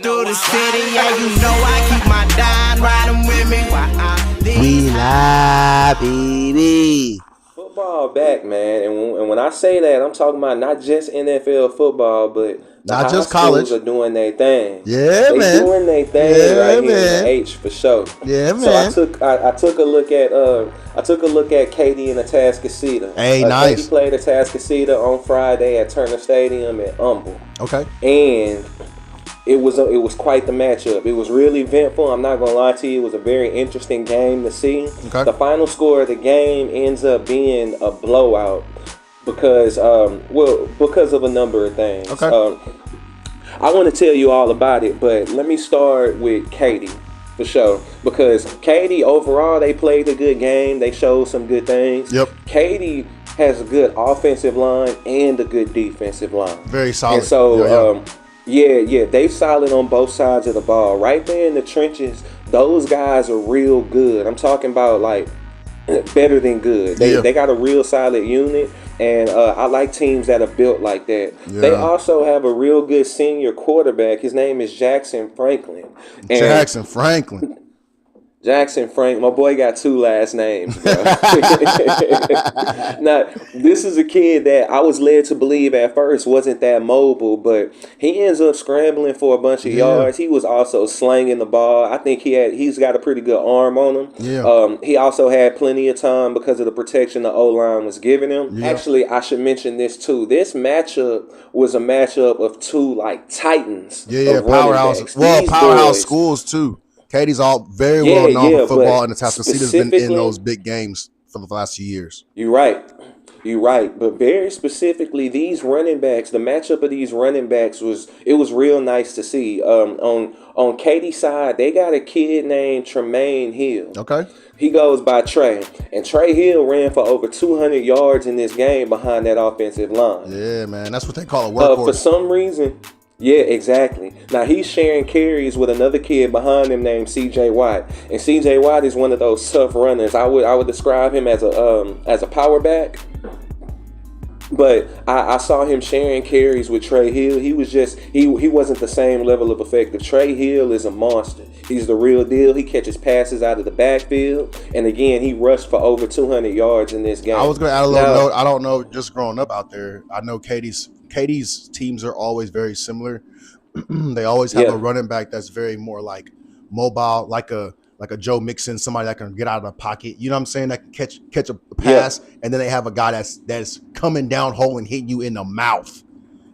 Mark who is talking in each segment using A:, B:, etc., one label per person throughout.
A: through the city, yeah, you know I keep my dime riding with me.
B: We live, baby.
C: Football back, man, and when I say that, I'm talking about not just NFL football, but the
B: not
C: high
B: just
C: schools
B: college
C: are doing their thing.
B: Yeah,
C: they
B: man.
C: Doing their thing right here in the H for sure.
B: Yeah, man.
C: So I took a look at Katy and Atascocita.
B: Hey, nice.
C: Katy played Atascocita on Friday at Turner Stadium at Humble.
B: Okay.
C: And it was quite the matchup. It was really eventful. I'm not gonna lie to you. It was a very interesting game to see.
B: Okay.
C: The final score of the game ends up being a blowout because of a number of things.
B: Okay.
C: I want to tell you all about it, but let me start with Katy for sure, because Katy overall they played a good game. They showed some good things.
B: Yep.
C: Katy has a good offensive line and a good defensive line.
B: Very solid.
C: And so.
B: Yeah.
C: They solid on both sides of the ball. Right there in the trenches, those guys are real good. I'm talking about like better than good. They got a real solid unit, and I like teams that are built like that. Yeah. They also have a real good senior quarterback. His name is Jackson Franklin.
B: Jackson Franklin.
C: My boy got two last names, bro. Now, this is a kid that I was led to believe at first wasn't that mobile, but he ends up scrambling for a bunch of yards. He was also slanging the ball. I think he's got a pretty good arm on him.
B: Yeah.
C: He also had plenty of time because of the protection the O-line was giving him. Yeah. Actually, I should mention this too. This matchup was a matchup of two like titans.
B: Yeah, powerhouse. Well, powerhouse schools too. Katy's all very well known for football, and Atascocita's been in those big games for the last few years.
C: You're right. But very specifically, these running backs, the matchup of these running backs was real nice to see. On Katy's side, they got a kid named Tremaine Hill.
B: Okay.
C: He goes by Trey. And Trey Hill ran for over 200 yards in this game behind that offensive line.
B: Yeah, man. That's what they call a workhorse.
C: For some reason... Yeah, exactly. Now he's sharing carries with another kid behind him named C.J. Watt, and C.J. Watt is one of those tough runners. I would describe him as a power back, but I saw him sharing carries with Trey Hill. He was just he wasn't the same level of effective. Trey Hill is a monster. He's the real deal. He catches passes out of the backfield, and again, he rushed for over 200 yards in this game.
B: I was going to add a little note. I don't know, just growing up out there, I know Katy's teams are always very similar. They always have a running back that's very more like mobile, like a Joe Mixon, somebody that can get out of the pocket. You know what I'm saying? That can catch a pass, and then they have a guy that's coming down hole and hitting you in the mouth.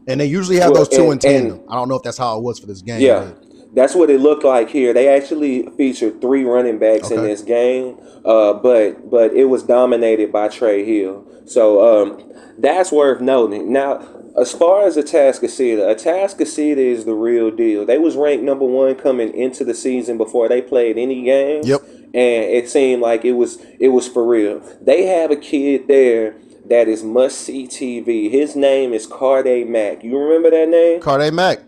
B: And they usually have those two in tandem. I don't know if that's how it was for this game.
C: Yeah. That's what it looked like here. They actually featured 3 running backs in this game, but it was dominated by Trey Hill. So that's worth noting. Now, as far as Atascocita is the real deal. They was ranked number 1 coming into the season before they played any games.
B: Yep.
C: And it seemed like it was for real. They have a kid there that is must-see TV. His name is Cardae Mack. You remember that name?
B: Cardae Mack.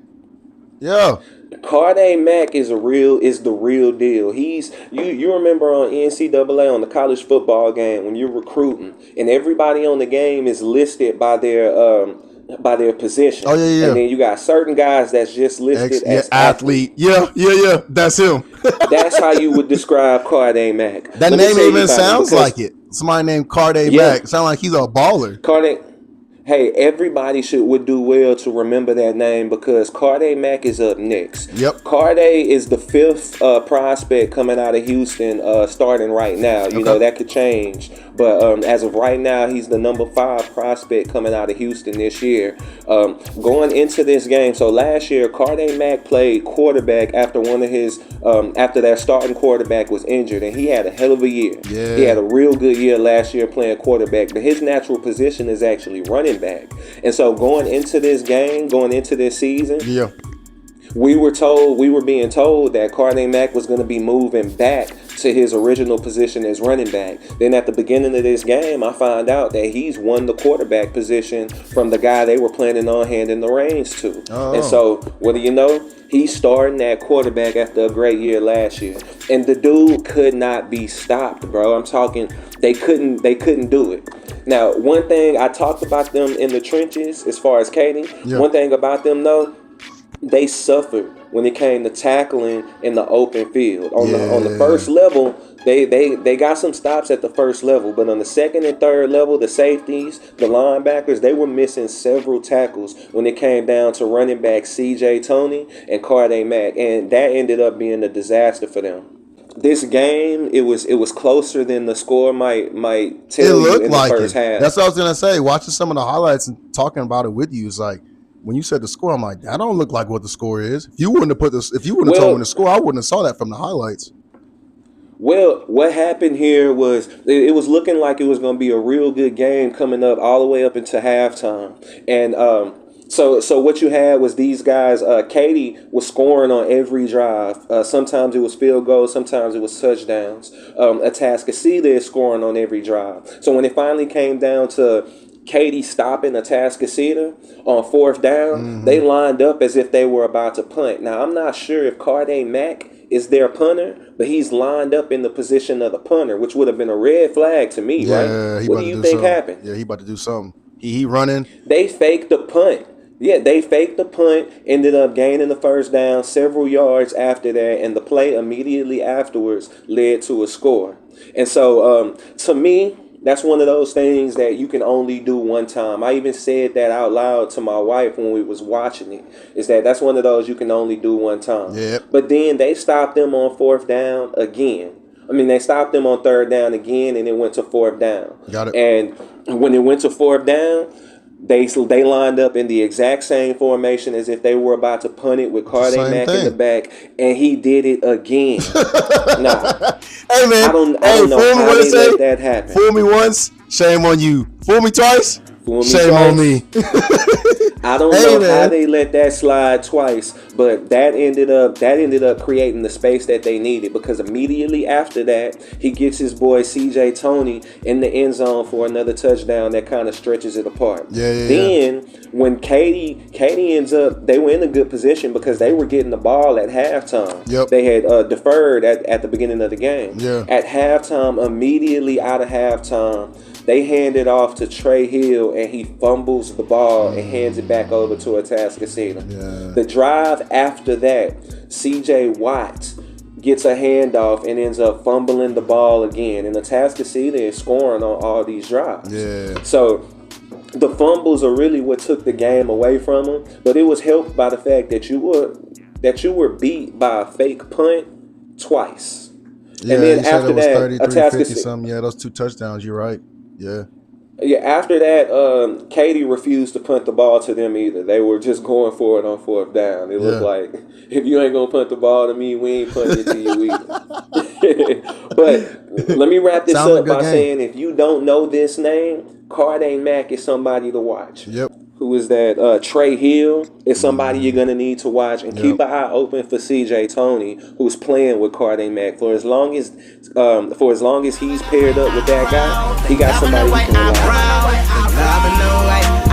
B: Yeah.
C: Cardae Mack is the real deal. He's you remember on NCAA on the college football game when you're recruiting and everybody on the game is listed by their position.
B: Oh yeah.
C: And then you got certain guys that's just listed as
B: athlete. Yeah. That's him.
C: That's how you would describe Cardae Mack.
B: That name even sounds like it. Somebody named Cardae Mack. Sound like he's a baller.
C: Hey, everybody would do well to remember that name because Cardae Mack is up next.
B: Yep.
C: Cardae is the 5th prospect coming out of Houston starting right now. You know, that could change. But as of right now, he's the number 5 prospect coming out of Houston this year. Going into this game, so last year, Cardae Mack played quarterback after after their starting quarterback was injured, and he had a hell of a year.
B: Yeah.
C: He had a real good year last year playing quarterback, but his natural position is actually running back. And so going into this season, we were being told that Cardae Mack was going to be moving back to his original position as running back. Then at the beginning of this game, I found out that he's won the quarterback position from the guy they were planning on handing the reins to. Oh. And so, what do you know? He's starting at quarterback after a great year last year. And the dude could not be stopped, bro. I'm talking, they couldn't do it. Now, one thing, I talked about them in the trenches as far as Katy. Yeah. One thing about them, though, they suffered when it came to tackling in the open field. On the first level, they got some stops at the first level, but on the second and third level, the safeties, the linebackers, they were missing several tackles when it came down to running back C.J. Toney and Cardae Mack, and that ended up being a disaster for them. This game, it was closer than the score might tell you in the first half.
B: That's what I was gonna say. Watching some of the highlights and talking about it with you, is like when you said the score, I'm like, that don't look like what the score is. If you wouldn't have told me the score, I wouldn't have saw that from the highlights.
C: Well, what happened here was it was looking like it was going to be a real good game coming up all the way up into halftime, and So what you had was these guys. Katy was scoring on every drive. Sometimes it was field goals, sometimes it was touchdowns. Atascocita is scoring on every drive. So when it finally came down to Katy stopping Atascocita on fourth down, they lined up as if they were about to punt. Now I'm not sure if Cardae Mack is their punter, but he's lined up in the position of the punter, which would have been a red flag to me, right? What do you think happened?
B: Yeah, he about to do something. He running.
C: They faked the punt. Yeah, they faked the punt, ended up gaining the first down several yards after that, and the play immediately afterwards led to a score. And so, to me, that's one of those things that you can only do one time. I even said that out loud to my wife when we was watching it, is that's one of those you can only do one time.
B: Yep.
C: But then they stopped them on fourth down again. I mean, they stopped them on third down again, and it went to fourth down.
B: Got it.
C: And when it went to fourth down, they lined up in the exact same formation as if they were about to punt it with Cardae Mack in the back, and he did it again.
B: Hey man,
C: I don't know how they let that happen.
B: Fool me once, shame on you. Fool me twice, shame on me.
C: I don't know how they let that slide twice, but that ended up creating the space that they needed, because immediately after that, he gets his boy C.J. Toney in the end zone for another touchdown that kind of stretches it apart. Then when Katy ends up, they were in a good position because they were getting the ball at halftime.
B: Yep.
C: They had deferred at the beginning of the game.
B: Yeah.
C: At halftime, immediately out of halftime, they hand it off to Trey Hill, and he fumbles the ball and hands it back over to Atascocita.
B: Yeah.
C: The drive after that, C.J. Watt gets a handoff and ends up fumbling the ball again, and Atascocita is scoring on all these drives.
B: Yeah.
C: So the fumbles are really what took the game away from them, but it was helped by the fact that you were beat by a fake punt twice.
B: Yeah,
C: and then
B: after that, 33-50 something. Yeah, those two touchdowns. You're right. Yeah.
C: Yeah, after that, Katy refused to punt the ball to them either. They were just going for it on fourth down. It looked like, if you ain't going to punt the ball to me, we ain't punting it to you either. But let me wrap this up by saying, if you don't know this name, Cardae Mack is somebody to watch.
B: Yep.
C: Who is that? Trey Hill is somebody you're going to need to watch. And keep an eye open for C.J. Toney, who's playing with Cardae Mack. For as long as he's paired up with that guy, he got somebody he can rely on.